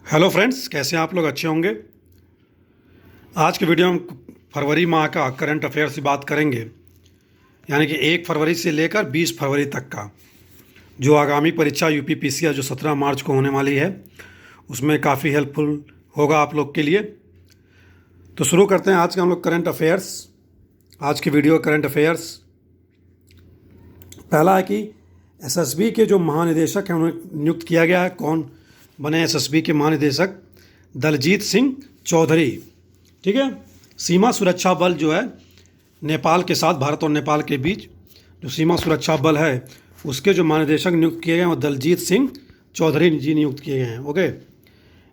Hello friends, कैसे हैं आप लोग? अच्छे होंगे। आज के वीडियो में फरवरी माह का करंट अफेयर्स की बात करेंगे, यानी कि 1 फरवरी से लेकर 20 फरवरी तक का जो आगामी परीक्षा यूपी पीसीएस जो 17 मार्च को होने वाली है, उसमें काफ़ी हेल्पफुल होगा आप लोग के लिए। तो शुरू करते हैं आज का हम लोग करंट अफेयर्स। आज की वीडियो करंट अफेयर्स पहला है कि एसएसबी के जो महानिदेशक हैं उन्हें नियुक्त किया गया है। कौन बने एसएसबी के महानिदेशक? दलजीत सिंह चौधरी। ठीक है। सीमा सुरक्षा बल जो है नेपाल के साथ, भारत और नेपाल के बीच जो सीमा सुरक्षा बल है, उसके जो महानिदेशक नियुक्त किए गए हैं वो दलजीत सिंह चौधरी जी नियुक्त किए गए हैं। ओके।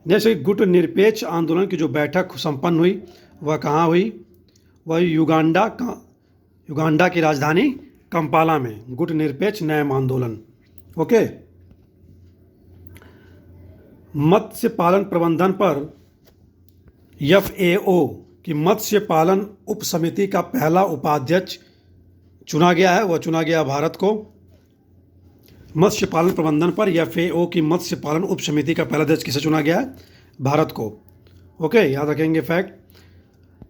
नेक्स्ट, गुट निरपेक्ष आंदोलन की जो बैठक संपन्न हुई वह कहाँ हुई? वह युगांडा की राजधानी कंपाला में, गुट निरपेक्ष न्याय आंदोलन। ओके। मत्स्य पालन प्रबंधन पर एफएओ की मत्स्य पालन उप समिति का पहला उपाध्यक्ष चुना गया है। वह चुना गया भारत को। मत्स्य पालन प्रबंधन पर एफएओ की मत्स्य पालन उप समिति का पहला अध्यक्ष किसे चुना गया है? भारत को। ओके, याद रखेंगे फैक्ट।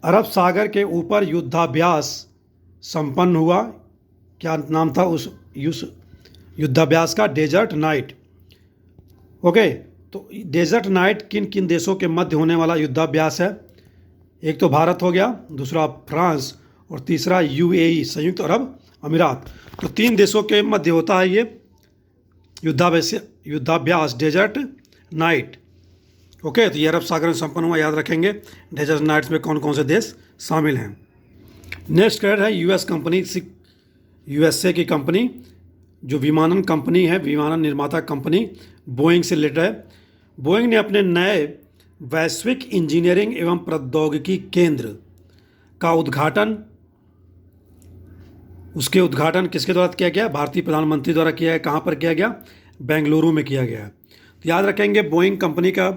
अरब सागर के ऊपर युद्धाभ्यास संपन्न हुआ। क्या नाम था उस युद्धाभ्यास का? Desert night. ओके। तो डेजर्ट नाइट किन किन देशों के मध्य होने वाला युद्धाभ्यास है? एक तो भारत हो गया, दूसरा फ्रांस और तीसरा यूएई, संयुक्त अरब अमीरात। तो 3 देशों के मध्य होता है ये युद्धाभ्यास डेजर्ट नाइट। ओके। तो ये अरब सागर में संपन्न हुआ, याद रखेंगे। डेजर्ट नाइट्स में कौन कौन से देश शामिल हैं? नेक्स्ट क्रेड है यूएसए की कंपनी जो विमानन कंपनी है, विमानन निर्माता कंपनी बोइंग से रिलेटेड है। बोइंग ने अपने नए वैश्विक इंजीनियरिंग एवं प्रौद्योगिकी केंद्र का उद्घाटन किसके द्वारा किया गया? भारतीय प्रधानमंत्री द्वारा किया है। कहाँ पर किया गया? बेंगलुरु में किया गया। तो याद रखेंगे, बोइंग कंपनी का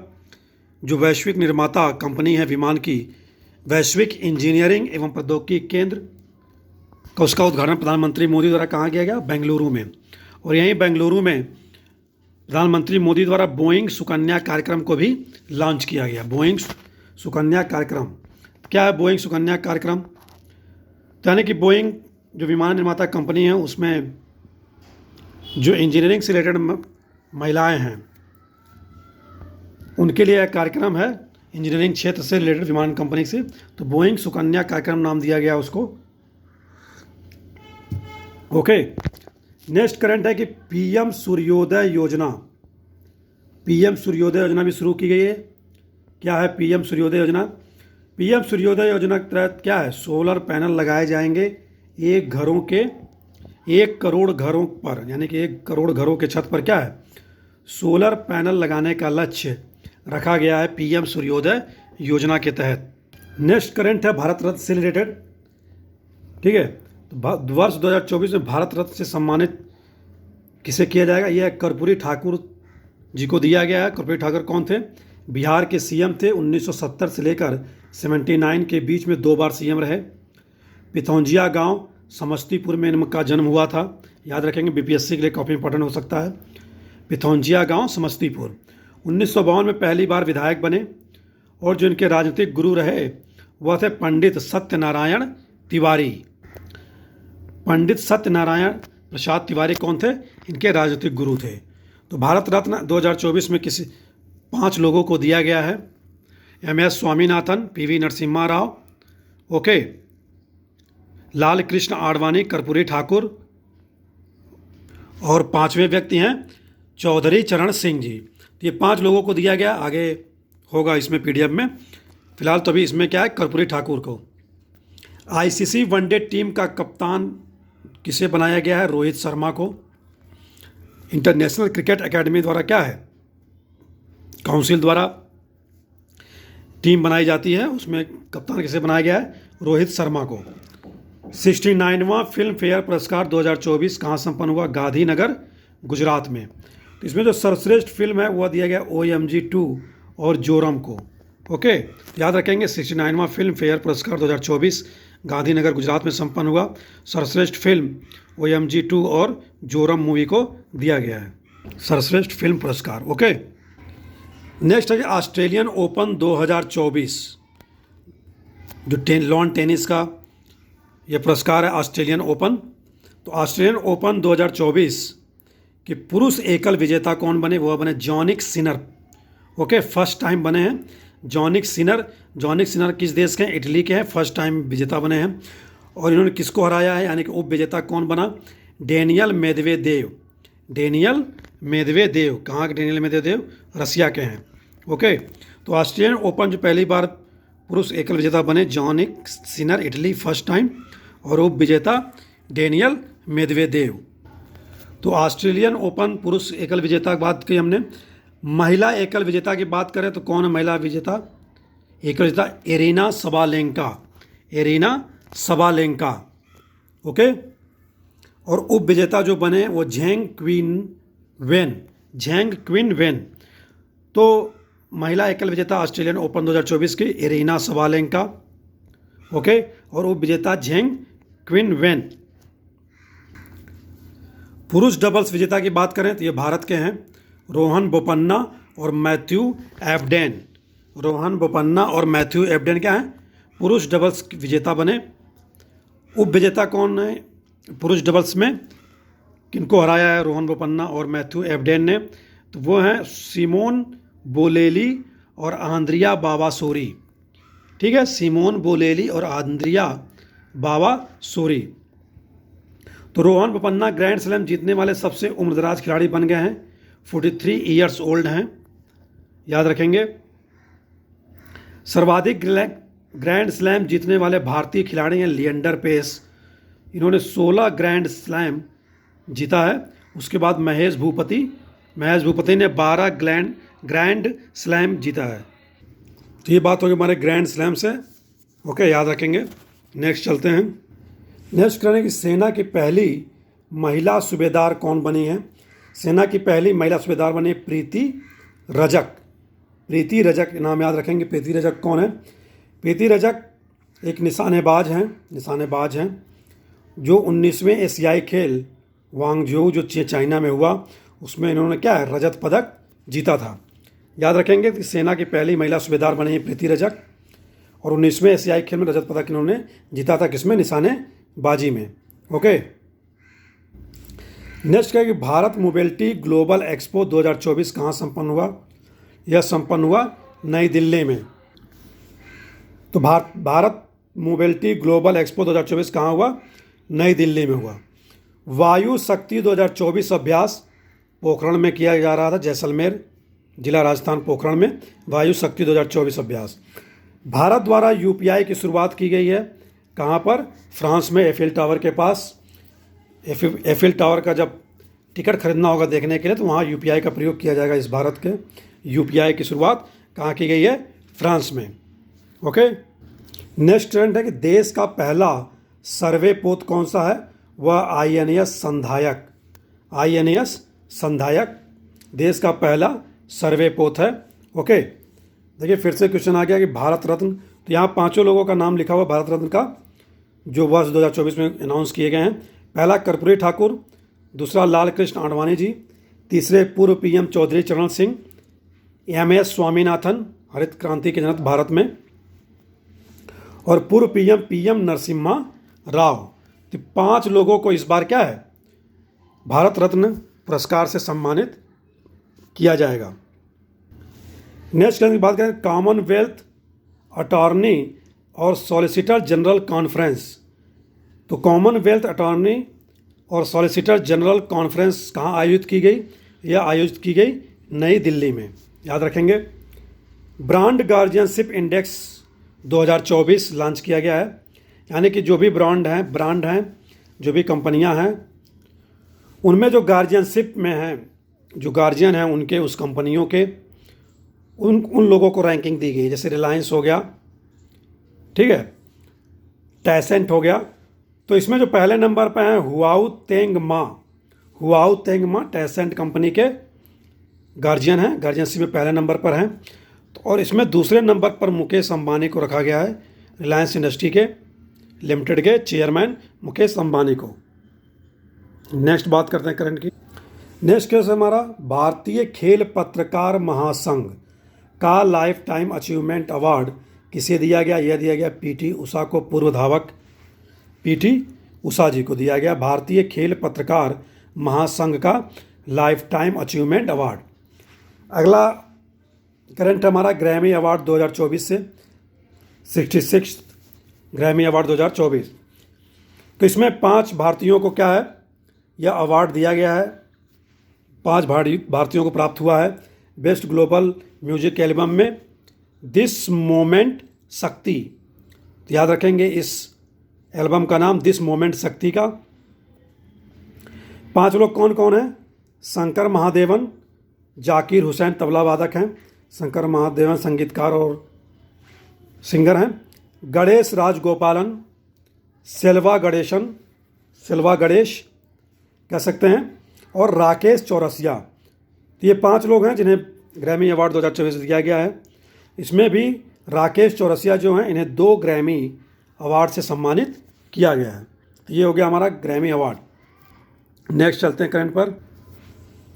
जो वैश्विक निर्माता कंपनी है विमान की, वैश्विक इंजीनियरिंग एवं प्रौद्योगिकी केंद्र का उसका उद्घाटन प्रधानमंत्री मोदी द्वारा कहाँ किया गया? बेंगलुरु में। और यहीं बेंगलुरु में प्रधानमंत्री मोदी द्वारा बोइंग सुकन्या कार्यक्रम को भी लॉन्च किया गया। बोइंग सुकन्या कार्यक्रम क्या है? बोइंग सुकन्या कार्यक्रम यानी कि बोइंग जो विमान निर्माता कंपनी है उसमें जो इंजीनियरिंग से रिलेटेड महिलाएं हैं उनके लिए एक कार्यक्रम है, इंजीनियरिंग क्षेत्र से रिलेटेड विमान कंपनी से। तो बोइंग सुकन्या कार्यक्रम नाम दिया गया उसको। ओके। नेक्स्ट करंट है कि पीएम सूर्योदय योजना भी शुरू की गई है। क्या है पीएम सूर्योदय योजना? पीएम सूर्योदय योजना के तहत क्या है? सोलर पैनल लगाए जाएंगे 1 करोड़ घरों पर, यानी कि 1 करोड़ घरों के छत पर क्या है? सोलर पैनल लगाने का लक्ष्य रखा गया है पीएम सूर्योदय योजना के तहत। नेक्स्ट करंट है भारत रत्न से रिलेटेड। ठीक है। तो वर्ष 2024 में भारत रत्न से सम्मानित किसे किया जाएगा? यह कर्पूरी ठाकुर जी को दिया गया है। कर्पूरी ठाकुर कौन थे? बिहार के सीएम थे। 1970 से लेकर 79 के बीच में 2 बार सीएम रहे। पिथौंजिया गांव समस्तीपुर में इनका जन्म हुआ था। याद रखेंगे, बीपीएससी के लिए काफ़ी इंपॉर्टेंट हो सकता है। पिथौंजिया गांव समस्तीपुर। 1952 में पहली बार विधायक बने और जो इनके राजनीतिक गुरु रहे वह थे पंडित सत्यनारायण तिवारी। पंडित सत्यनारायण प्रसाद तिवारी कौन थे? इनके राजनीतिक गुरु थे। तो भारत रत्न 2024 में 5 लोगों को दिया गया है। MS Swaminathan, PV Narasimha Rao, okay, Lal Krishna Advani, Karpoori Thakur, और 5वें व्यक्ति हैं चौधरी चरण सिंह जी। तो ये 5 लोगों को दिया गया। आगे होगा इसमें पीडीएफ में। फिलहाल तो अभी इसमें क्या है? कर्पूरी ठाकुर को। आईसीसी वनडे टीम का कप्तान किसे बनाया गया है? रोहित शर्मा को। इंटरनेशनल क्रिकेट एकेडमी द्वारा क्या है? काउंसिल द्वारा टीम बनाई जाती है, उसमें कप्तान किसे बनाया गया है? रोहित शर्मा को। 69वां फिल्म फेयर पुरस्कार 2024 कहाँ संपन्न हुआ? गांधीनगर, गुजरात में। तो इसमें जो सर्वश्रेष्ठ फिल्म है वह दिया गया OMG 2 और जोरम को। ओके। याद रखेंगे, 69वां फिल्म फेयर पुरस्कार 2024 गांधीनगर, गुजरात में संपन्न हुआ। सर्वश्रेष्ठ फिल्म OMG 2 और जोरम मूवी को दिया गया है सर्वश्रेष्ठ फिल्म पुरस्कार। ओके। नेक्स्ट है ऑस्ट्रेलियन ओपन 2024, जो लॉन टेनिस का ये पुरस्कार है ऑस्ट्रेलियन ओपन। तो ऑस्ट्रेलियन ओपन 2024 के पुरुष एकल विजेता कौन बने? वो बने जॉनिक सिनर। ओके, फर्स्ट टाइम बने हैं जॉनिक सिनर। जॉनिक सिनर किस देश के हैं? इटली के हैं, फर्स्ट टाइम विजेता बने हैं। और इन्होंने किसको हराया है, यानी कि उप विजेता कौन बना? Daniel Medvedev. डेनियल मेदवेदेव, कहाँ के डेनियल मेदवेदेव? रसिया के हैं। ओके, तो ऑस्ट्रेलियन ओपन जो पहली बार पुरुष एकल विजेता बने जॉनिक सिनर, इटली, फर्स्ट टाइम, और उप विजेता डेनियल मेदवेदेव। तो ऑस्ट्रेलियन ओपन पुरुष एकल विजेता की बात की हमने। महिला एकल विजेता की बात करें तो कौन है महिला विजेता? एकल विजेता arena Sabalenka. Arena Sabalenka. Okay, और उप विजेता जो बने वो Zheng queen when. Zheng queen when. तो महिला एकल विजेता ऑस्ट्रेलियन ओपन 2024 की एरिना सबालेंका। ओके, और उप विजेता झेंग क्वीन वेन। पुरुष डबल्स विजेता की बात करें तो ये भारत के हैं रोहन बोपन्ना और मैथ्यू एबडेन। रोहन बोपन्ना और मैथ्यू एबडेन क्या हैं? पुरुष डबल्स विजेता बने। उप विजेता कौन है पुरुष डबल्स में? किनको हराया है रोहन बोपन्ना और मैथ्यू एबडेन ने? तो वो हैं सिमोन बोलेली और आंद्रिया बाबासोरी। ठीक है, सिमोन बोलेली और आंद्रिया बाबासोरी। तो रोहन बोपन्ना ग्रैंड स्लैम जीतने वाले सबसे उम्रदराज खिलाड़ी बन गए हैं। 43 ईयर्स ओल्ड हैं, याद रखेंगे। सर्वाधिक ग्रैंड स्लैम जीतने वाले भारतीय खिलाड़ी हैं लिएंडर पेस। इन्होंने 16 ग्रैंड स्लैम जीता है। उसके बाद महेश भूपति ने 12 ग्रैंड स्लैम जीता है। तो ये बात होगी हमारे ग्रैंड स्लैम से। ओके, याद रखेंगे। नेक्स्ट चलते हैं। नेक्स्ट करें कि सेना की पहली महिला सूबेदार कौन बनी है? सेना की पहली महिला सूबेदार बनी प्रीति रजक। प्रीति रजक नाम याद रखेंगे। प्रीति रजक कौन है? प्रीति रजक एक निशानेबाज हैं जो 19वें एशियाई खेल वांगझोऊ जो चाइना में हुआ उसमें इन्होंने क्या है रजत पदक जीता था। याद रखेंगे कि सेना की पहली महिला सूबेदार बनी है प्रीति रजक, और 19वें एशियाई खेल में रजत पदक इन्होंने जीता था। किसमें? निशानेबाजी में। ओके, नेक्स्ट क्या है कि भारत मोबिलिटी ग्लोबल एक्सपो 2024 कहाँ संपन्न हुआ? यह संपन्न हुआ नई दिल्ली में। तो भारत मोबिलिटी ग्लोबल एक्सपो 2024 कहाँ हुआ? नई दिल्ली में हुआ। वायु शक्ति 2024 अभ्यास पोखरण में किया जा रहा था। जैसलमेर जिला राजस्थान पोखरण में वायु शक्ति 2024 अभ्यास। भारत द्वारा यूपीआई की शुरुआत की गई है। कहाँ पर? फ्रांस में एफिल टावर के पास। एफिल टावर का जब टिकट खरीदना होगा देखने के लिए तो वहाँ यूपीआई का प्रयोग किया जाएगा। इस भारत के यूपीआई की शुरुआत कहाँ की गई है? फ्रांस में। ओके, नेक्स्ट ट्रेंड है कि देश का पहला सर्वे पोत कौन सा है? वह आईएनएस संधायक। आईएनएस संधायक देश का पहला सर्वे पोत है। ओके, देखिए फिर से क्वेश्चन आ गया कि भारत रत्न। तो यहाँ 5 लोगों का नाम लिखा हुआ भारत रत्न का जो वर्ष 2024 में अनाउंस किए गए हैं। पहला कर्पूरी ठाकुर, दूसरा लाल कृष्ण आडवाणी जी, तीसरे पूर्व पीएम चौधरी चरण सिंह, एमएस स्वामीनाथन हरित क्रांति के जनक भारत में, और पूर्व पीएम नरसिम्हा राव। तो 5 लोगों को इस बार क्या है भारत रत्न पुरस्कार से सम्मानित किया जाएगा। नेक्स्ट की बात करें कॉमनवेल्थ अटॉर्नी और सॉलिसिटर जनरल कॉन्फ्रेंस। तो कॉमनवेल्थ अटॉर्नी और सॉलिसिटर जनरल कॉन्फ्रेंस कहाँ आयोजित की गई? यह आयोजित की गई नई दिल्ली में। याद रखेंगे। ब्रांड गार्जियनशिप इंडेक्स 2024 लॉन्च किया गया है। यानी कि जो भी ब्रांड हैं जो भी कंपनियां हैं उनमें जो गार्जियनशिप में हैं, जो गार्जियन हैं उनके उस कंपनियों के उन लोगों को रैंकिंग दी गई। जैसे रिलायंस हो गया, ठीक है, टेसेंट हो गया। तो इसमें जो पहले नंबर पर हैं हुआऊ तेंग मा टेसेंट कंपनी के गार्जियन हैं, गार्जियनशिप में पहले नंबर पर हैं। तो और इसमें दूसरे नंबर पर मुकेश अंबानी को रखा गया है, रिलायंस इंडस्ट्री के लिमिटेड के चेयरमैन मुकेश अंबानी को। नेक्स्ट बात करते हैं करंट की। नेक्स्ट केस हमारा भारतीय खेल पत्रकार महासंघ का लाइफ टाइम अचीवमेंट अवार्ड किसे दिया गया? यह दिया गया पीटी उषा को, पूर्व धावक पीटी उषा जी को दिया गया भारतीय खेल पत्रकार महासंघ का लाइफ टाइम अचीवमेंट अवार्ड। अगला करंट हमारा ग्रैमी अवार्ड 2024 से 66 ग्रैमी अवार्ड 2024। तो इसमें 5 भारतीयों को क्या है, यह अवार्ड दिया गया है। 5 भारतीयों को प्राप्त हुआ है। बेस्ट ग्लोबल म्यूजिक एल्बम में दिस मोमेंट शक्ति, तो याद रखेंगे इस एल्बम का नाम दिस मोमेंट शक्ति का। 5 लोग कौन कौन हैं? शंकर महादेवन, जाकिर हुसैन तबला वादक हैं, शंकर महादेवन संगीतकार और सिंगर हैं, गणेश राजगोपालन, सेल्वा गणेश कह सकते हैं, और राकेश चौरसिया। तो ये 5 लोग हैं जिन्हें ग्रैमी अवार्ड 2024 दिया गया है। इसमें भी राकेश चौरसिया जो हैं इन्हें 2 ग्रैमी अवार्ड से सम्मानित किया गया है। तो ये हो गया हमारा ग्रैमी अवार्ड। नेक्स्ट चलते हैं करंट पर।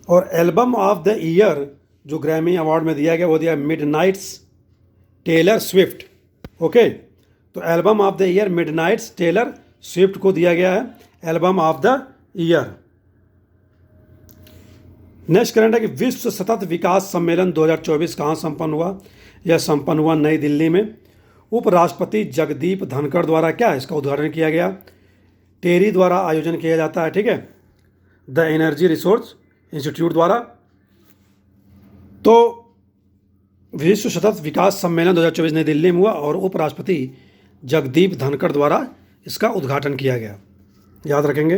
और एल्बम ऑफ द ईयर जो ग्रैमी अवार्ड में दिया गया वो दिया मिडनाइट्स टेलर स्विफ्ट। ओके, तो album of the year Midnights Taylor Swift को दिया गया है album of the year. Next current है कि विश्व सतत विकास सम्मेलन 2024 कहाँ संपन्न हुआ? यह संपन्न हुआ नई दिल्ली में। उपराष्ट्रपति जगदीप धनखड़ द्वारा क्या है इसका उद्घाटन किया गया? टेरी द्वारा आयोजन किया जाता है, ठीक है, द एनर्जी रिसोर्स इंस्टीट्यूट द्वारा। तो विश्व सतत विकास सम्मेलन 2024 नई दिल्ली में हुआ और उपराष्ट्रपति जगदीप धनखड़ द्वारा इसका उद्घाटन किया गया, याद रखेंगे।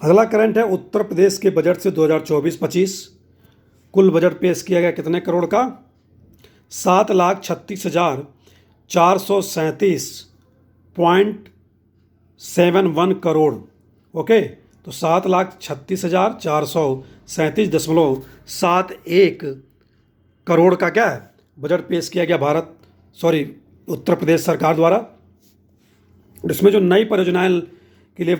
अगला करंट है उत्तर प्रदेश के बजट से 2024-25 कुल बजट पेश किया गया कितने करोड़ का? 7,36,437.71 करोड़। ओके, तो 7,36,437.71 करोड़ का क्या है बजट पेश किया गया उत्तर प्रदेश सरकार द्वारा। इसमें जो नई परियोजनाएं के लिए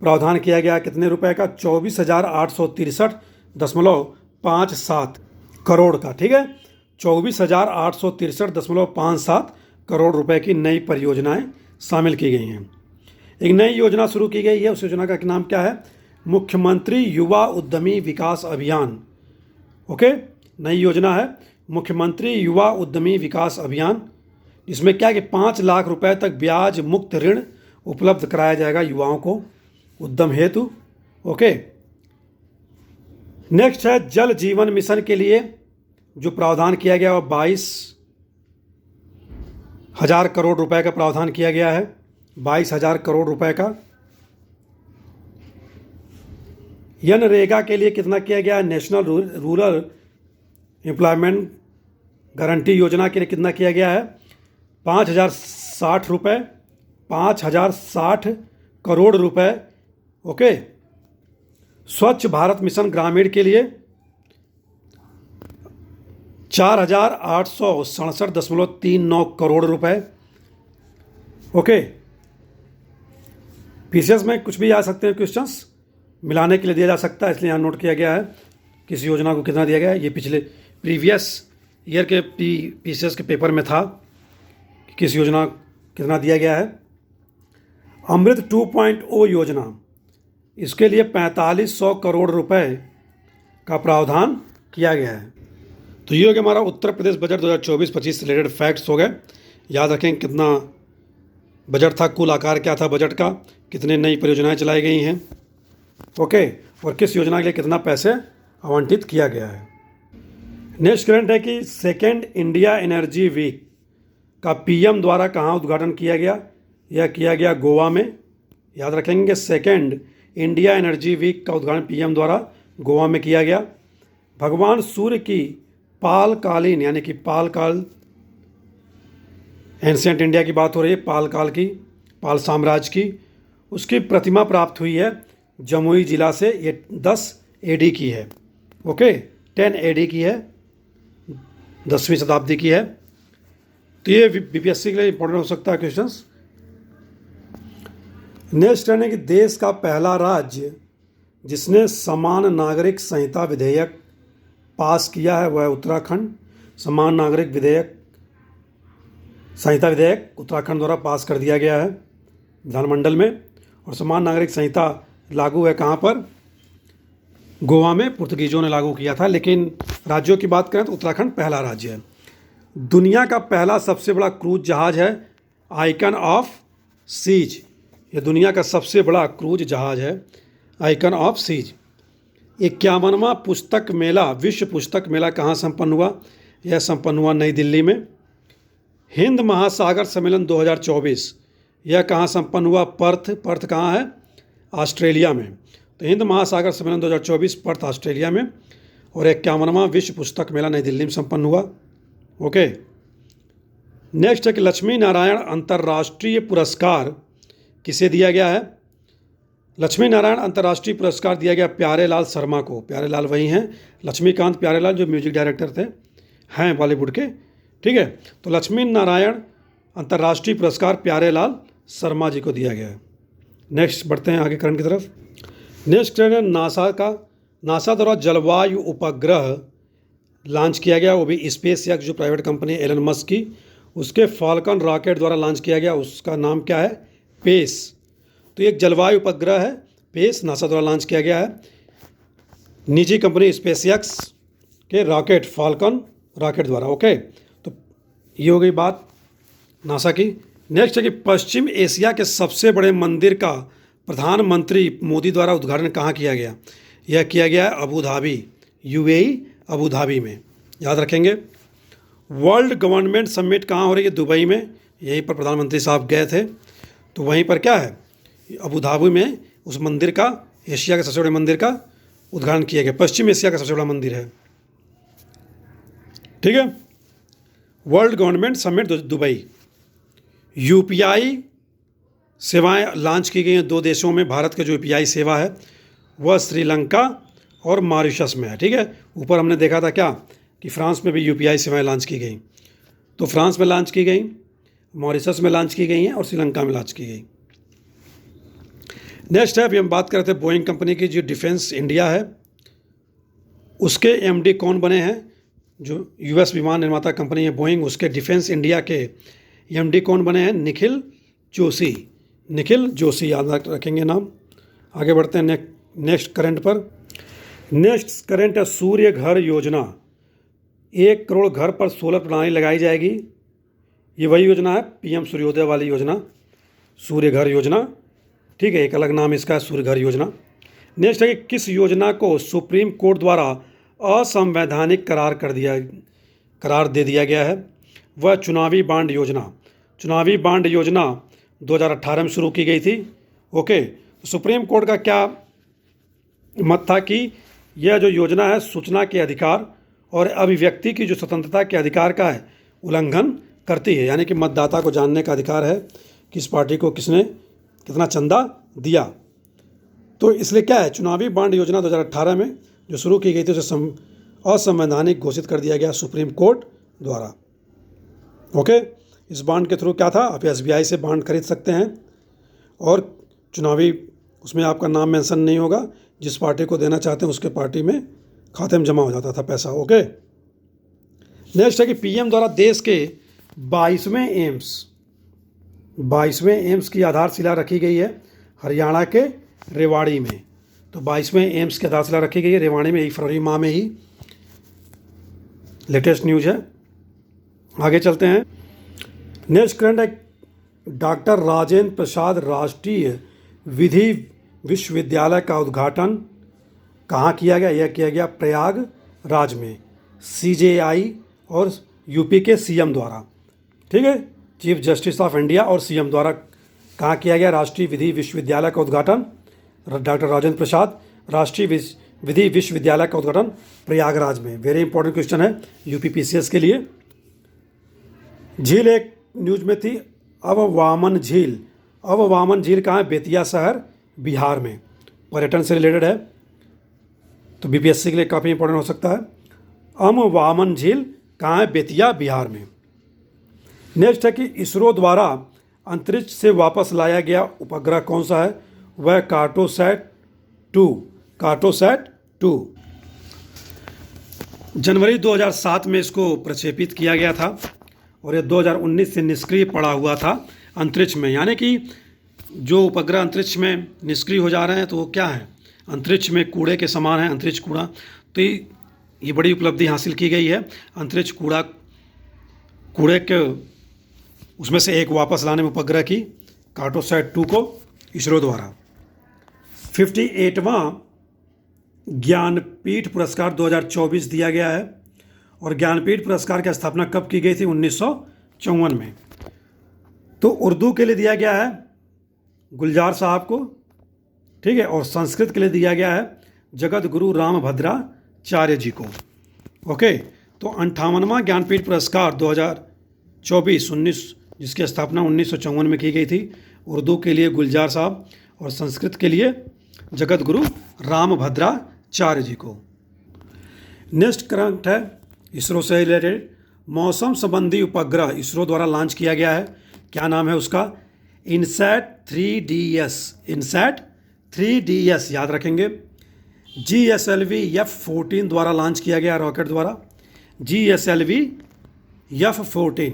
प्रावधान किया गया कितने रुपए का? 24,863.57 करोड़ का, ठीक है, 24,863.57 करोड़ रुपए की नई परियोजनाएं शामिल की गई हैं। एक नई योजना शुरू की गई है, उस योजना का नाम क्या है? मुख्यमंत्री युवा उद्यमी विकास अभियान। ओके, नई योजना है मुख्यमंत्री युवा उद्यमी विकास अभियान। इसमें क्या है कि 5 लाख रुपए तक ब्याज मुक्त ऋण उपलब्ध कराया जाएगा युवाओं को उद्यम हेतु। ओके, नेक्स्ट है जल जीवन मिशन के लिए जो प्रावधान किया गया वो 22,000 करोड़ रुपए का प्रावधान किया गया है, 22,000 करोड़ रुपए का। मनरेगा के लिए कितना किया गया है? नेशनल रूरल एम्प्लॉयमेंट गारंटी योजना के लिए कितना किया गया है? 5,060 करोड़ रुपए। ओके, स्वच्छ भारत मिशन ग्रामीण के लिए 4,867.39 करोड़ रुपए। ओके, पीसीएस में कुछ भी आ सकते हैं क्वेश्चंस, मिलाने के लिए दिया जा सकता है, इसलिए यहाँ नोट किया गया है किस योजना को कितना दिया गया है। ये पिछले प्रीवियस ईयर के पीसीएस के पेपर में था कि किस योजना कितना दिया गया है। अमृत 2.0 योजना, इसके लिए 4500 करोड़ रुपए का प्रावधान किया गया है। तो ये हो गया हमारा उत्तर प्रदेश बजट 2024-25 से रिलेटेड फैक्ट्स हो गए। याद रखें कितना बजट था, कुल आकार क्या था बजट का, कितने नई परियोजनाएं चलाई गई हैं। ओके, और किस योजना के लिए कितना पैसे आवंटित किया गया है। नेक्स्ट करंट है कि 2nd इंडिया एनर्जी वीक का पीएम द्वारा कहाँ उद्घाटन किया गया? यह किया गया गोवा में। याद रखेंगे 2nd इंडिया एनर्जी वीक का उद्घाटन पीएम द्वारा गोवा में किया गया। भगवान सूर्य की पालकालीन यानी कि पालकाल एंशिएंट इंडिया की बात हो रही है, पाल काल की, पाल साम्राज्य की, उसकी प्रतिमा प्राप्त हुई है जमुई जिला से। ये 10 AD की है। ओके, 10 AD की है, 10वीं शताब्दी की है। तो ये बीपीएससी के लिए इंपॉर्टेंट हो सकता है क्वेश्चंस। नेक्स्ट है कि देश का पहला राज्य जिसने समान नागरिक संहिता विधेयक पास किया है वह है उत्तराखंड। समान नागरिक विधेयक संहिता विधेयक उत्तराखंड द्वारा पास कर दिया गया है विधानमंडल में। और समान नागरिक संहिता लागू है कहाँ पर? गोवा में पुर्तगीजों ने लागू किया था। लेकिन राज्यों की बात करें तो उत्तराखंड पहला राज्य है। दुनिया का पहला सबसे बड़ा क्रूज जहाज है आइकन ऑफ सीज। ये दुनिया का सबसे बड़ा क्रूज जहाज है आइकन ऑफ सीज। 51वां पुस्तक मेला, विश्व पुस्तक मेला कहाँ संपन्न हुआ? यह संपन्न हुआ नई दिल्ली में। हिंद महासागर सम्मेलन 2024 यह कहाँ संपन्न हुआ? पर्थ कहाँ है? ऑस्ट्रेलिया में। तो हिंद महासागर सम्मेलन 2024 पर्थ ऑस्ट्रेलिया में। और 51वां विश्व पुस्तक मेला नई दिल्ली में संपन्न हुआ। ओके, नेक्स्ट है कि लक्ष्मी नारायण अंतर्राष्ट्रीय पुरस्कार किसे दिया गया है? लक्ष्मी नारायण अंतर्राष्ट्रीय पुरस्कार दिया गया प्यारेलाल शर्मा को। प्यारेलाल वही हैं लक्ष्मीकांत प्यारेलाल जो म्यूजिक डायरेक्टर थे, हैं बॉलीवुड के। ठीक है, तो लक्ष्मी नारायण अंतर्राष्ट्रीय पुरस्कार प्यारेलाल शर्मा जी को दिया गया है। नेक्स्ट बढ़ते हैं आगे करंट की तरफ। नेक्स्ट करंट है नासा द्वारा जलवायु उपग्रह लॉन्च किया गया, वो भी स्पेस एक्स जो प्राइवेट कंपनी है एलन मस्क की, उसके फाल्कन रॉकेट द्वारा लॉन्च किया गया। उसका नाम क्या है? पेस। तो एक जलवायु उपग्रह है पेस, नासा द्वारा लॉन्च किया गया है निजी कंपनी स्पेस एक्स के रॉकेट फाल्कन रॉकेट द्वारा। ओके, तो ये हो गई बात नासा की। नेक्स्ट है कि पश्चिम एशिया के सबसे बड़े मंदिर का प्रधानमंत्री मोदी द्वारा उद्घाटन कहाँ किया गया? यह किया गया है Abu Dhabi, UAE Abu Dhabi में, याद रखेंगे। वर्ल्ड गवर्नमेंट समिट कहाँ हो रही है? दुबई में। यहीं पर प्रधानमंत्री साहब गए थे, तो वहीं पर क्या है अबू धाबी में उस मंदिर का, एशिया के सबसे बड़े मंदिर का उद्घाटन किया गया। पश्चिम एशिया का सबसे बड़ा मंदिर है। ठीक है, world government summit Dubai. UPI सेवाएं लॉन्च की गई हैं 2 देशों में। भारत का जो यूपीआई सेवा है वह श्रीलंका और मॉरिशस में है। ठीक है, ऊपर हमने देखा था क्या कि फ्रांस में भी यूपीआई सेवाएं लॉन्च की गई। तो फ्रांस में लॉन्च की गई, मॉरिशस में लॉन्च की गई हैं और श्रीलंका में लॉन्च की गई। नेक्स्ट है, अभी हम बात कर रहे थे बोइंग कंपनी की जो डिफेंस इंडिया है उसके एमडी कौन बने हैं? जो यूएस विमान निर्माता कंपनी है बोइंग, उसके डिफेंस इंडिया के एमडी कौन बने हैं? निखिल जोशी, याद रखेंगे नाम। आगे बढ़ते हैं नेक्स्ट करंट पर। नेक्स्ट करंट है सूर्य घर योजना। 1 करोड़ घर पर सोलर प्रणाली लगाई जाएगी। ये वही योजना है पीएम सूर्योदय वाली योजना, सूर्य घर योजना। ठीक है, एक अलग नाम इसका है सूर्य घर योजना। नेक्स्ट है कि किस योजना को सुप्रीम कोर्ट द्वारा असंवैधानिक करार दे दिया गया है? वह चुनावी बांड योजना। चुनावी बांड योजना 2018 में शुरू की गई थी। ओके, सुप्रीम कोर्ट का क्या मत था कि यह जो योजना है सूचना के अधिकार और अभिव्यक्ति की जो स्वतंत्रता के अधिकार का है उल्लंघन करती है। यानी कि मतदाता को जानने का अधिकार है किस पार्टी को किसने कितना चंदा दिया। तो इसलिए क्या है, चुनावी बांड योजना 2018 में जो शुरू की गई थी उसे असंवैधानिक घोषित कर दिया गया सुप्रीम कोर्ट द्वारा। ओके, इस बांड के थ्रू क्या था, आप एसबीआई से बांड खरीद सकते हैं और चुनावी उसमें आपका नाम मेंशन नहीं होगा, जिस पार्टी को देना चाहते हैं उसके पार्टी में खाते में जमा हो जाता था पैसा। ओके, नेक्स्ट है कि पीएम द्वारा देश के 22वें एम्स की आधारशिला रखी गई है हरियाणा के रेवाड़ी में। तो 22वें एम्स की आधारशिला रखी गई है रेवाड़ी में, यही फरवरी माह में ही लेटेस्ट न्यूज़ है। आगे चलते हैं। नेक्स्ट करंट है डॉक्टर राजेंद्र प्रसाद राष्ट्रीय विधि विश्वविद्यालय का उद्घाटन कहाँ किया गया? यह किया गया प्रयागराज में, सीजेआई और यूपी के सीएम द्वारा। ठीक है, चीफ जस्टिस ऑफ इंडिया और सीएम द्वारा कहाँ किया गया राष्ट्रीय विधि विश्वविद्यालय का उद्घाटन? डॉक्टर राजेंद्र प्रसाद राष्ट्रीय विधि विश्वविद्यालय का उद्घाटन प्रयागराज में। वेरी इंपॉर्टेंट क्वेश्चन है यूपीपीसीएस के लिए। झील एक न्यूज़ में थी, अववामन झील। अववामन झील कहाँ है? बेतिया शहर बिहार में, पर्यटन से रिलेटेड है, तो बीपीएससी के लिए काफ़ी इंपॉर्टेंट हो सकता है। अववामन झील कहाँ है? बेतिया बिहार में। नेक्स्ट है कि इसरो द्वारा अंतरिक्ष से वापस लाया गया उपग्रह कौन सा है? वह कार्टोसैट 2। जनवरी 2007 में इसको प्रक्षेपित किया गया था और ये 2019 से निष्क्रिय पड़ा हुआ था अंतरिक्ष में। यानी कि जो उपग्रह अंतरिक्ष में निष्क्रिय हो जा रहे हैं तो वो क्या है, अंतरिक्ष में कूड़े के समान है, अंतरिक्ष कूड़ा। तो ये बड़ी उपलब्धि हासिल की गई है। अंतरिक्ष कूड़े के उसमें से एक वापस लाने में उपग्रह की कार्टोसैट 2 को इसरो द्वारा 58वां ज्ञानपीठ पुरस्कार 2024 दिया गया है। और ज्ञानपीठ पुरस्कार की स्थापना कब की गई थी? 1954 में। तो उर्दू के लिए दिया गया है गुलजार साहब को, ठीक है, और संस्कृत के लिए दिया गया है जगत गुरु रामभद्राचार्य जी को। ओके, तो 58वां ज्ञानपीठ पुरस्कार 2024-19 जिसकी स्थापना 1954 में की गई थी, उर्दू के लिए गुलजार साहब और संस्कृत के लिए जगत गुरु रामभद्राचार्य जी को। नेक्स्ट करंट है इसरो से रिलेटेड, मौसम संबंधी उपग्रह इसरो द्वारा लॉन्च किया गया है। क्या नाम है उसका? INSAT 3DS। इनसैट 3DS याद रखेंगे। GSLV F-14 द्वारा लॉन्च किया गया रॉकेट द्वारा, GSLV F-14।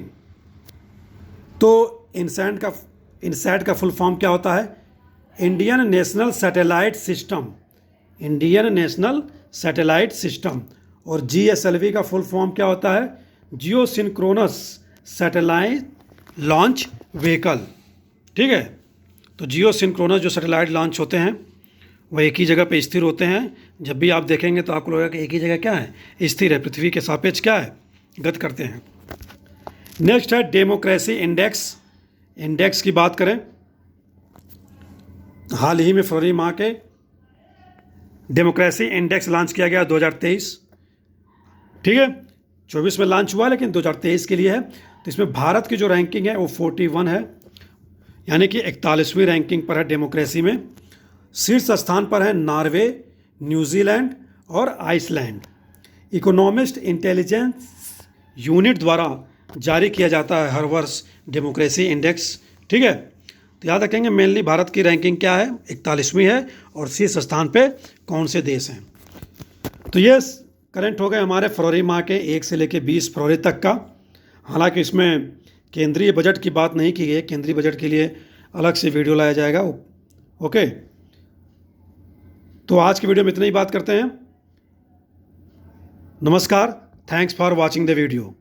तो इनसैट का फुल फॉर्म क्या होता है? Indian national satellite system, Indian national satellite system. और GSLV का फुल फॉर्म क्या होता है? जियो सिंक्रोनस सैटेलाइट लॉन्च व्हीकल। ठीक है, तो जियो सिंक्रोनस जो सैटेलाइट लॉन्च होते हैं वह एक ही जगह पे स्थिर होते हैं। जब भी आप देखेंगे तो आपको लगेगा कि एक ही जगह क्या है, स्थिर है, पृथ्वी के सापेक्ष क्या है, गति करते हैं। नेक्स्ट है डेमोक्रेसी इंडेक्स। इंडेक्स की बात करें, हाल ही में फरवरी माह के डेमोक्रेसी इंडेक्स लॉन्च किया गया 2023। ठीक है, 24 में लॉन्च हुआ लेकिन 2023 के लिए है। तो इसमें भारत की जो रैंकिंग है वो 41 है, यानी कि 41वीं रैंकिंग पर है डेमोक्रेसी में। शीर्ष स्थान पर है नॉर्वे, न्यूजीलैंड और आइसलैंड। इकोनॉमिस्ट इंटेलिजेंस यूनिट द्वारा जारी किया जाता है हर वर्ष डेमोक्रेसी इंडेक्स। ठीक है, तो याद रखेंगे मेनली भारत की रैंकिंग क्या है, 41वीं है, और शीर्ष स्थान पे कौन से देश हैं। तो ये करंट हो गए हमारे फरवरी माह के 1 से लेकर 20 फरवरी तक का। हालांकि इसमें केंद्रीय बजट की बात नहीं की गई, केंद्रीय बजट के लिए अलग से वीडियो लाया जाएगा। ओके, तो आज की वीडियो में इतना ही बात करते हैं। नमस्कार, thanks for watching the video.